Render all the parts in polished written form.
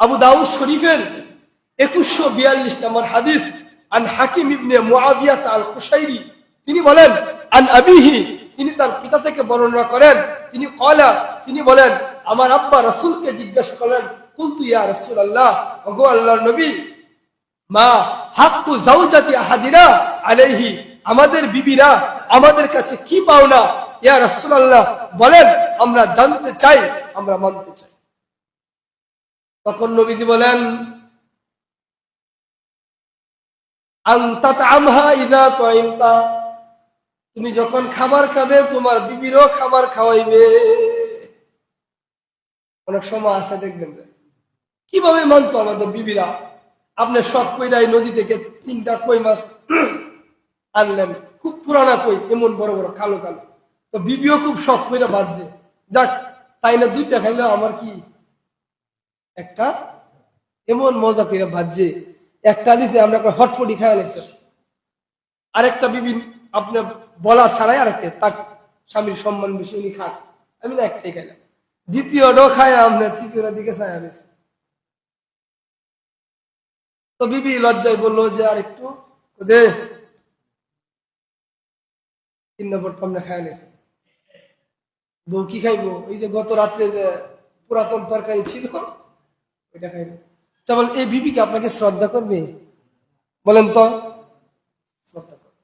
আবু দাউদ শরীফের 2142 নম্বর হাদিস, আন হাকিম ইবনে মুআবিয়া আল কুশাইরি, তিনি বলেন, আন আবিহি, তিনি তার পিতা থেকে বর্ণনা করেন, তিনি বলেন, আমার আব্বা রাসূলকে জিজ্ঞাসা করলেন, কুলতু ইয়া রাসূলুল্লাহ, ওগো আল্লাহর নবী, মা হাক্কু যাওজাতি আহাদিনা আলাইহি, আমাদের বিবিরা আমাদের কাছে কি পাওনা, ইয়া রাসূলুল্লাহ, বলেন, আমরা জানতে চাই, আমরা মানতে চাই। তখন নবীজি বলেন, আনতা তা'আমহা ইযা তু'ইমতা, তুমি যখন খাবার খাবে তোমার বিবিরও খাবার খাওয়াইবে। অনেক সময় আছে দেখবেন কিভাবে মানতো আমাদের বিবিরা, আপনি সব কইরাই নদী থেকে 3টা কই মাছ আনলেন, খুব পুরানা কই, এমন বড় বড় কালো কালো, তো বিবিও খুব শখ কইরা বাজছে, যাক তাই না 2টা খাইলে আমার কি, একটা এমন মজা কইরা বাজছে, একটা দিতে আমরা হটফটি খাইয়া নিয়েছে, আরেকটা বিবি আপনি বলা ছাড়াই আরেকটা, তার স্বামীর সম্মান বেশি, উনি খান, আমি না একটাই খাইলাম, দ্বিতীয়টাও খায় আমরা তৃতীয়টার দিকে ছায়া নিয়েছে। তো বিবি লজ্জায় বললো যে আর একটু দে, 3 নম্বরটা আমরা খাইয়া নিয়েছি। বউ কি খাইবো, ওই যে গত রাত্রে যে পুরাতন তরকারি ছিল ওইটা খাইবো। বল এই বিবিকে আপনাকে শ্রদ্ধা করবে, বলেন তো, শ্রদ্ধা করবে।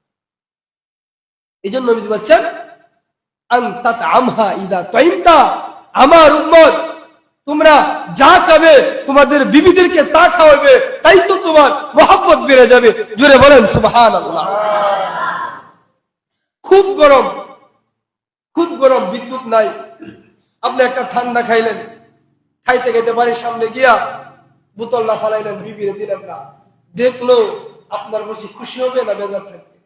এই জন্য নবী বলছেন, আনতা তা'আমহা ইযা তু'ইমতা, আমার উম্মত তোমরা যা খাবে তোমাদের বিবিদেরকে তা খাওয়াবে, তাই তো তোমার মহব্বত বেড়ে যাবে। জোরে বলেন সুবহানাল্লাহ। খুব গরম, খুব গরম, বিদ্যুৎ নাই, আপনি একটা ঠান্ডা খাইলেন, খাইতে খাইতে বাড়ির সামনে গিয়া বোতলটা ফালাইলেন, বিবিরে দিলেন না, দেখলো আপনার বসে খুশি হবে না বেজার থাকবে?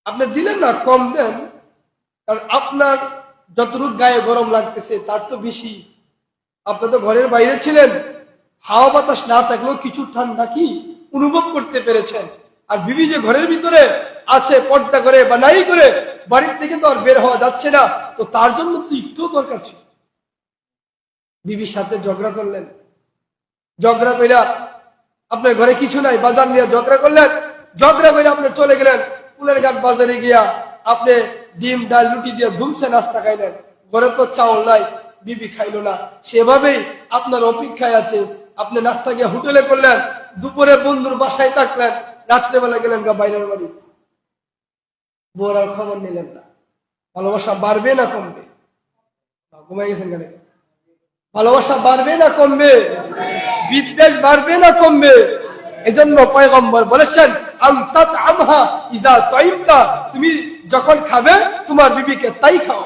আপনি দিলেন না, কম দেন, কারণ আপনার যতটুক গায়ে গরম লাগতেছে তার তো বেশি। আপনি তো ঘরের বাইরে ছিলেন, হাওয়া বাতাস না থাকলেও কিছু ঠান্ডা কি অনুভব করতে পেরেছেন। আর বিবি যে ঘরের ভিতরে আছে, পর্দা করে বা নাই করে, বাড়ির থেকে তো আর বের হওয়া যাচ্ছে না, তো তার জন্য তো একটু দরকার ছিল। বিবির সাথে ঝগড়া করলেন, ঝগড়া কইরা আপনার ঘরে কিছু নাই, বাজার নিয়ে ঝগড়া করলেন, ঝগড়া করে আপনি চলে গেলেন ফুলের ঘাট বাজারে গিয়া, আপনি ডিম ডাল রুটি দিয়ে ধুমসে নাস্তা খাইলেন, ঘরে তো চাউল নাই, বিবি খাইলো না, সেভাবেই আপনার অপেক্ষায় আছে। আপনি নাস্তা গিয়ে হোটেলে করলেন, দুপুরে বন্ধুর বাসায় থাকলেন, রাত্রেবেলা গেলেন বাইরের বাড়ি, বউর আর খবর নিলেন না। ভালোবাসা বাড়বে না কমবে? ঘুমাই গেছেন কেন? ভালোবাসা বাড়বে না কমবে? বিদ্বেষ বাড়বে না কমবে? এজন্য পয়গম্বর বলেছেন, আনতা তা'আমহা ইযা তু'ইমতা, তুমি যখন খাবে তোমার বিবিকে তাই খাও।